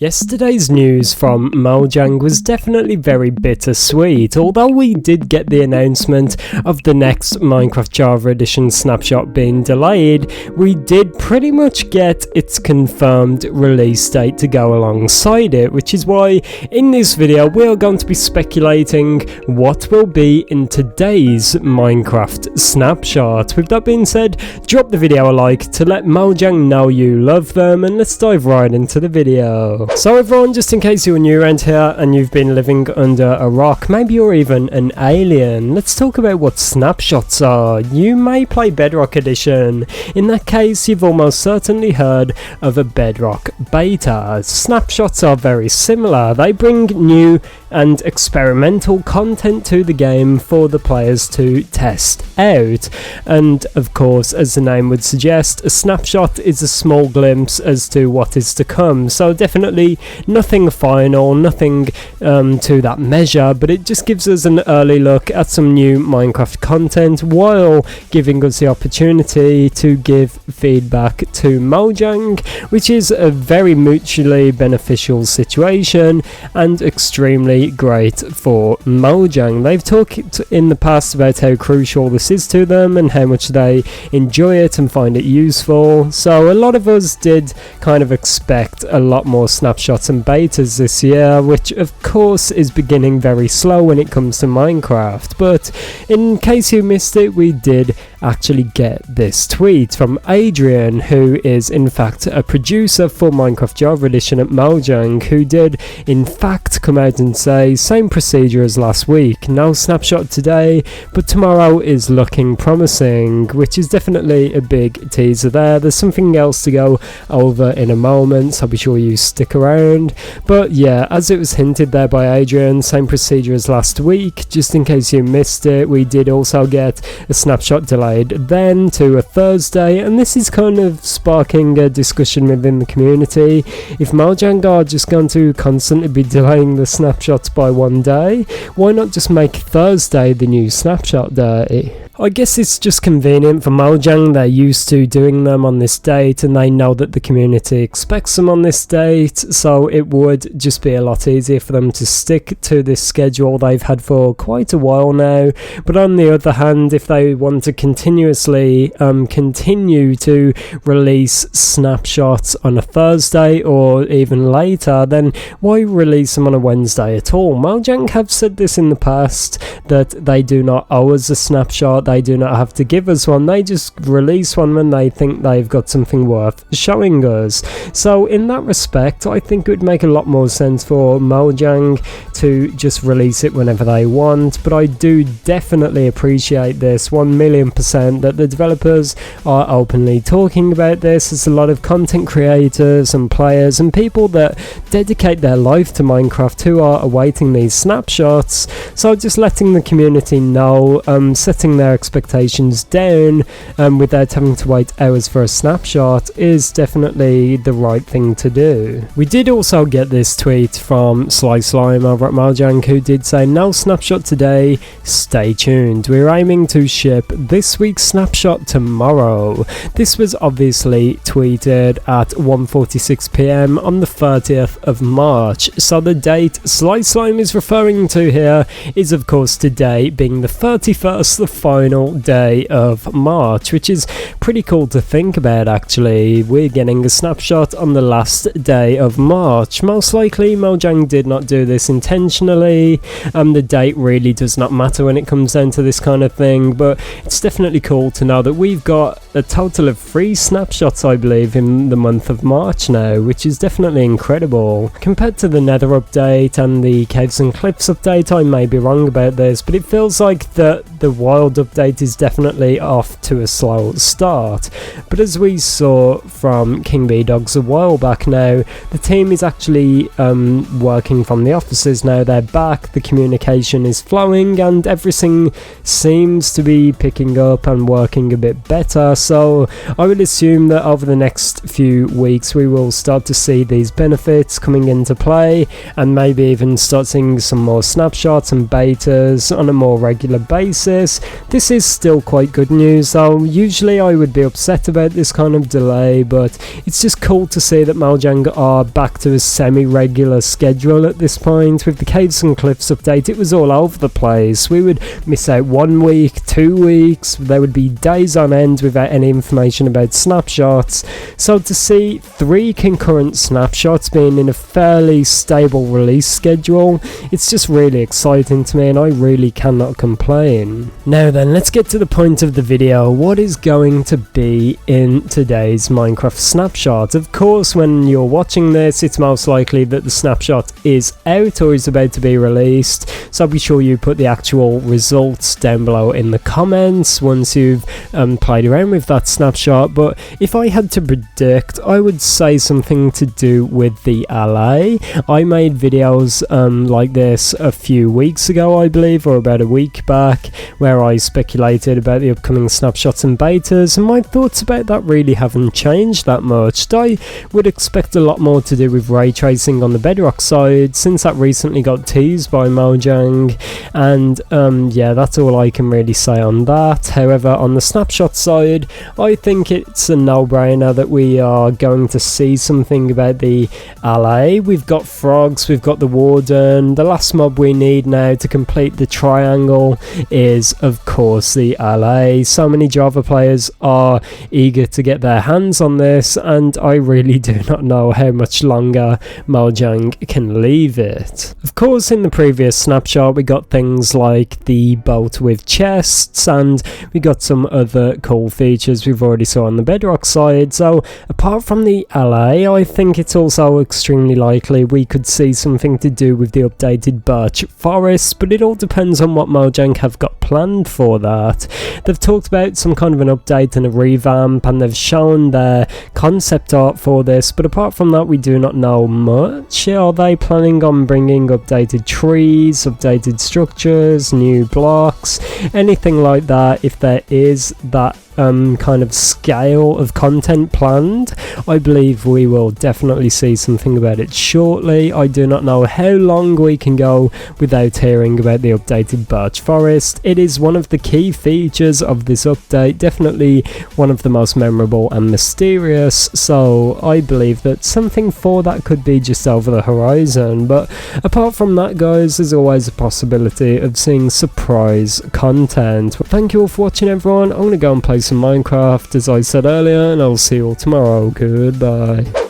Yesterday's news from Mojang was definitely very bittersweet. Although we did get the announcement of the next Minecraft Java Edition snapshot being delayed, we did pretty much get its confirmed release date to go alongside it, which is why in this video we are going to be speculating what will be in today's Minecraft snapshot. With that being said, drop the video a like to let Mojang know you love them, and let's dive right into the video. So everyone, just in case you're new around here and you've been living under a rock, maybe you're even an alien, let's talk about what snapshots are. You may play Bedrock Edition. In that case, you've almost certainly heard of a Bedrock beta. Snapshots are very similar. They bring new and experimental content to the game for the players to test out. And of course, as the name would suggest, a snapshot is a small glimpse as to what is to come. So definitely nothing final, nothing to that measure, but it just gives us an early look at some new Minecraft content while giving us the opportunity to give feedback to Mojang, which is a very mutually beneficial situation and extremely great for Mojang. They've talked in the past about how crucial this is to them and how much they enjoy it and find it useful. So a lot of us did kind of expect a lot more snapshots and betas this year, which of course is beginning very slow when it comes to Minecraft. But in case you missed it, we did actually get this tweet from Adrian, who is in fact a producer for Minecraft Java Edition at Mojang, who did in fact come out and say, same procedure as last week, no snapshot today, but tomorrow is looking promising, which is definitely a big teaser there. There's something else to go over in a moment, so be sure you stick around. But yeah, as it was hinted there by Adrian, same procedure as last week. Just in case you missed it, we did also get a snapshot delayed then to a Thursday, and this is kind of sparking a discussion within the community. If Mojang are just going to constantly be delaying the snapshots by one day, why not just make Thursday the new snapshot day? I guess it's just convenient for Mojang. They're used to doing them on this date and they know that the community expects them on this date, so it would just be a lot easier for them to stick to this schedule they've had for quite a while now. But on the other hand, if they want to continuously continue to release snapshots on a Thursday or even later, then why release them on a Wednesday at all? Mojang have said this in the past, that they do not owe us a snapshot. They do not have to give us one, they just release one when they think they've got something worth showing us. So in that respect, I think it would make a lot more sense for Mojang to just release it whenever they want. But I do definitely appreciate this 1,000,000% that the developers are openly talking about this. There's a lot of content creators and players and people that dedicate their life to Minecraft who are awaiting these snapshots, so just letting the community know, setting their expectations down without having to wait hours for a snapshot is definitely the right thing to do. We did also get this tweet from Sly Slime over at Mojang, who did say, no snapshot today, stay tuned, we're aiming to ship this week's snapshot tomorrow. This was obviously tweeted at 1:46 PM on the 30th of March, so the date Sly Slime is referring to here is of course today, being the 31st, the final day of March, which is pretty cool to think about actually. We're getting a snapshot on the last day of March. Most likely Mojang did not do this intentionally, the date really does not matter when it comes down to this kind of thing, but it's definitely cool to know that we've got a total of 3 snapshots I believe in the month of March now, which is definitely incredible. Compared to the Nether update and the Caves and Cliffs update, I may be wrong about this, but it feels like the Wild update is definitely off to a slow start. But as we saw from King B Dogs a while back now, the team is actually working from the offices now. They're back, the communication is flowing, and everything seems to be picking up and working a bit better. So I would assume that over the next few weeks we will start to see these benefits coming into play, and maybe even start seeing some more snapshots and betas on a more regular basis. This This is still quite good news though. Usually I would be upset about this kind of delay, but it's just cool to see that Mojang are back to a semi-regular schedule at this point. With the Caves and Cliffs update, it was all over the place. We would miss out 1 week, 2 weeks, there would be days on end without any information about snapshots. So to see 3 concurrent snapshots being in a fairly stable release schedule, it's just really exciting to me, and I really cannot complain. Now then, let's get to the point of the video. What is going to be in today's Minecraft snapshot? Of course, when you're watching this, it's most likely that the snapshot is out or is about to be released, so be sure you put the actual results down below in the comments once you've played around with that snapshot. But if I had to predict, I would say something to do with the LA. I made videos like this a few weeks ago, I believe, or about a week back, where I speculated about the upcoming snapshots and betas, and my thoughts about that really haven't changed that much. I would expect a lot more to do with ray tracing on the Bedrock side, since that recently got teased by Mojang, and yeah, that's all I can really say on that. However, on the snapshot side, I think it's a no-brainer that we are going to see something about the LA. We've got frogs, we've got the warden. The last mob we need now to complete the triangle is, of course, the LA. So many Java players are eager to get their hands on this, and I really do not know how much longer Mojang can leave it. Of course, in the previous snapshot we got things like the boat with chests, and we got some other cool features we've already saw on the Bedrock side. So apart from the LA, I think it's also extremely likely we could see something to do with the updated birch forest, but it all depends on what Mojang have got planned for that. They've talked about some kind of an update and a revamp, and they've shown their concept art for this, but apart from that we do not know much. Are they planning on bringing updated trees, updated structures, new blocks, anything like that? If there is that kind of scale of content planned, I believe we will definitely see something about it shortly. I do not know how long we can go without hearing about the updated birch forest. It is one of the key features of this update, definitely one of the most memorable and mysterious, so I believe that something for that could be just over the horizon. But apart from that, guys, there's always a possibility of seeing surprise content. Thank you all for watching, everyone. I'm going to go and play some Minecraft, as I said earlier, and I'll see you all tomorrow. Goodbye.